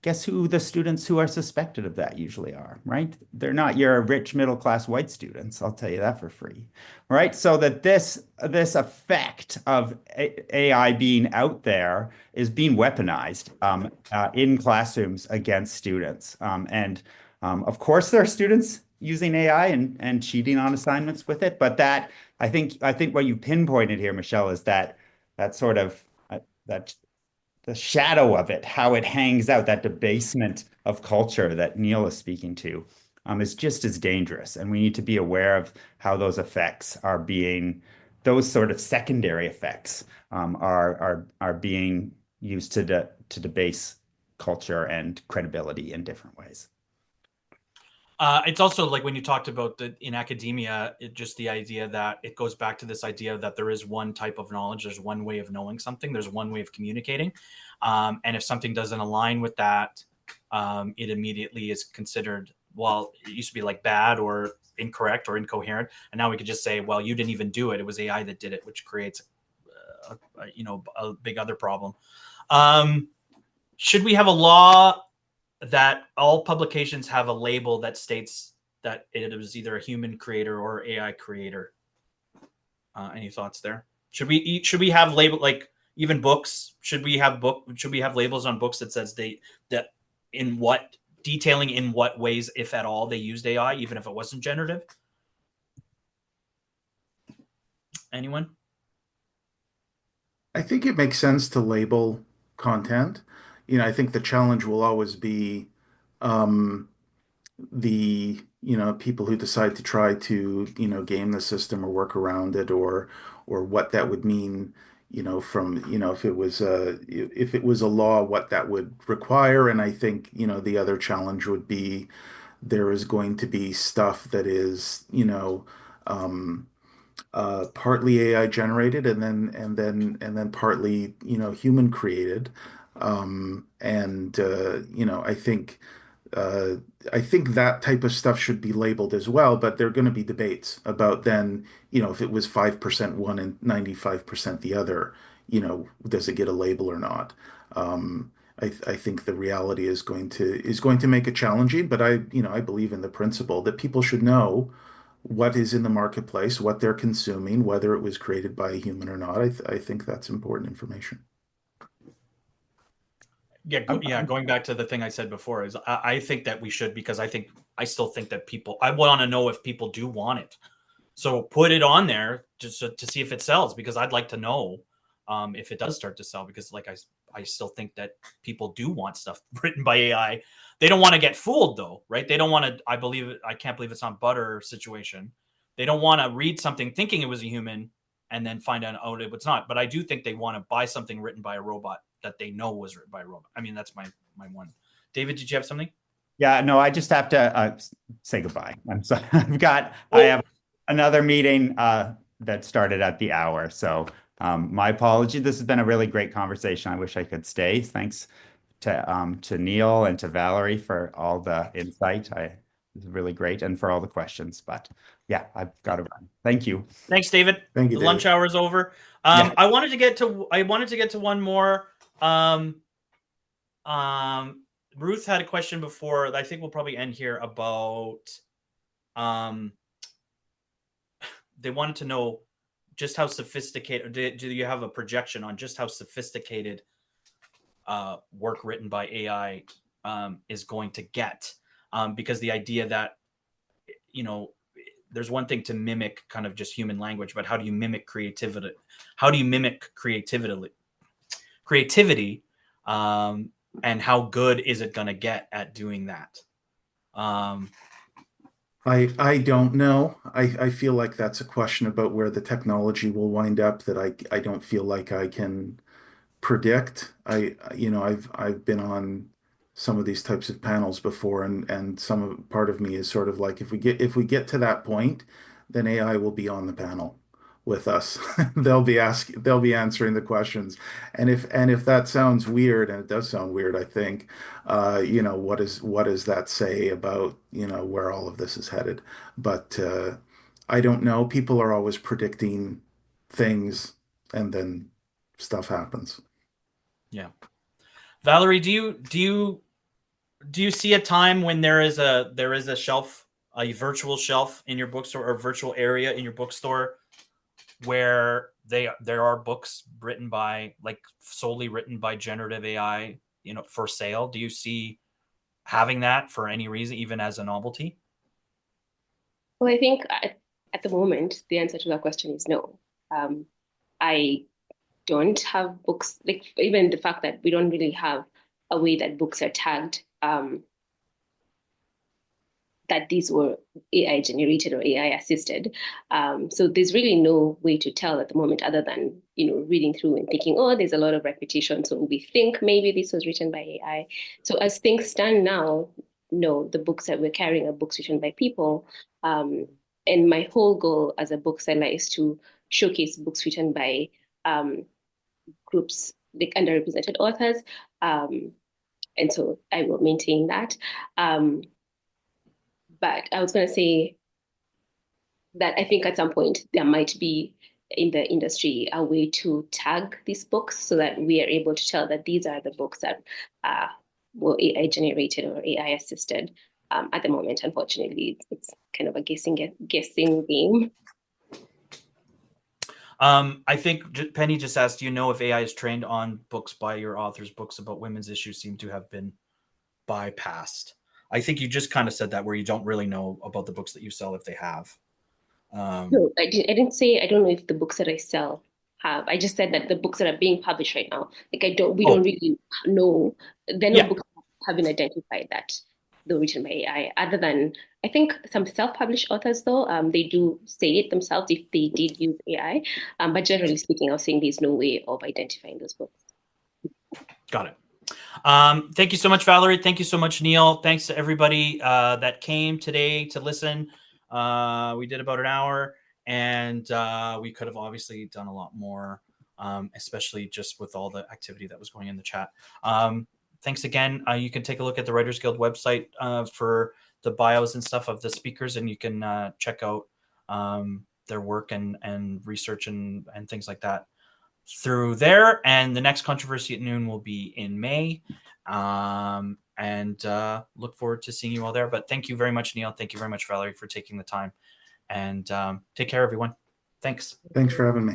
guess who the students who are suspected of that usually are, right? They're not your rich middle class white students. I'll tell you that for free, right? So that this effect of AI being out there is being weaponized in classrooms against students, and of course there are students using AI and cheating on assignments with it, but that I think what you pinpointed here, Michelle, is that sort of that the shadow of it, how it hangs out, that debasement of culture that Neil is speaking to, is just as dangerous. And we need to be aware of how those effects are being, those sort of secondary effects are being used to debase culture and credibility in different ways. It's also like when you talked about in academia, just the idea that it goes back to this idea that there is one type of knowledge, there's one way of knowing something, there's one way of communicating. And if something doesn't align with that, it immediately is considered, well, it used to be like bad or incorrect or incoherent. And now we could just say, well, you didn't even do it. It was AI that did it, which creates, a big other problem. Should we have a law that all publications have a label that states that it was either a human creator or AI creator? Any thoughts there? Should we have label, like even books? Should we have labels on books that says that in what detailing in what ways, if at all, they used AI, even if it wasn't generative? Anyone? I think it makes sense to label content. I think the challenge will always be um, the people who decide to try to game the system or work around it, or what that would mean, from if it was a law, what that would require. And I think the other challenge would be there is going to be stuff that is um, partly AI generated, and then partly human created. And uh, I think that type of stuff should be labeled as well, but there are going to be debates about then, if it was 5% one and 95% the other, does it get a label or not? I think the reality is going to make it challenging, but I believe in the principle that people should know what is in the marketplace, what they're consuming, whether it was created by a human or not. I think that's important information. Yeah, going back to the thing I said before, is I think that we should, because I still think that I want to know if people do want it. So put it on there just to see if it sells, because I'd like to know if it does start to sell, because like I still think that people do want stuff written by AI. They don't want to get fooled though, right? They don't want to, I can't believe it's not butter situation. They don't want to read something thinking it was a human and then find out, oh, it's not. But I do think they want to buy something written by a robot that they know was written by a robot. I mean, that's my one. David, did you have something? Yeah, no, I just have to say goodbye. I'm sorry. I have another meeting that started at the hour. So my apology. This has been a really great conversation. I wish I could stay. Thanks to Neil and to Valerie for all the insight. It was really great, and for all the questions. But yeah, I've got to run. Thank you. Thanks, David. Thank you, The David. lunch hour is over. Yeah. I wanted to get to one more. Ruth had a question before. I think we'll probably end here about. They wanted to know just how sophisticated. Do you have a projection on just how sophisticated work written by AI is going to get? Because the idea that, there's one thing to mimic kind of just human language, but how do you mimic creativity? How do you mimic creativity? And how good is it going to get at doing that? I don't know. I feel like that's a question about where the technology will wind up that I don't feel like I can predict. I've been on some of these types of panels before, and part of me is sort of like, if we get to that point, then AI will be on the panel with us. They'll be answering the questions. And if that sounds weird, and it does sound weird, I think, what does that say about, where all of this is headed? But I don't know. People are always predicting things, and then stuff happens. Yeah. Valerie, do you see a time when there is a shelf, a virtual shelf in your bookstore, or a virtual area in your bookstore where there are books written by, like, solely written by generative AI, for sale? Do you see having that for any reason, even as a novelty? Well, I think at the moment, the answer to that question is no. I don't have books, like even the fact that we don't really have a way that books are tagged, that these were AI generated or AI assisted. So there's really no way to tell at the moment, other than, reading through and thinking, oh, there's a lot of repetition, so we think maybe this was written by AI. So as things stand now, no, the books that we're carrying are books written by people. And my whole goal as a bookseller is to showcase books written by groups, like underrepresented authors. And so I will maintain that. But I was going to say that I think at some point there might be in the industry a way to tag these books so that we are able to tell that these are the books that were AI generated or AI assisted. At the moment, unfortunately, it's kind of a guessing game. I think Penny just asked, do you know if AI is trained on books by your authors? Books about women's issues seem to have been bypassed. I think you just kind of said that, where you don't really know about the books that you sell, if they have. No, I didn't say I don't know if the books that I sell have. I just said that the books that are being published right now, like we don't really know. There are no books that have been identified that they're written by AI, other than I think some self-published authors, though, they do say it themselves if they did use AI. But generally speaking, I was saying there's no way of identifying those books. Got it. Thank you so much, Valerie. Thank you so much, Neil. Thanks to everybody that came today to listen. We did about an hour, and we could have obviously done a lot more, especially just with all the activity that was going in the chat. Thanks again. You can take a look at the Writers Guild website for the bios and stuff of the speakers, and you can check out their work and research and things like that through there. And the next Controversy at Noon will be in May. And look forward to seeing you all there. But thank you very much, Neil. Thank you very much, Valerie, for taking the time. And take care, everyone. Thanks. Thanks for having me.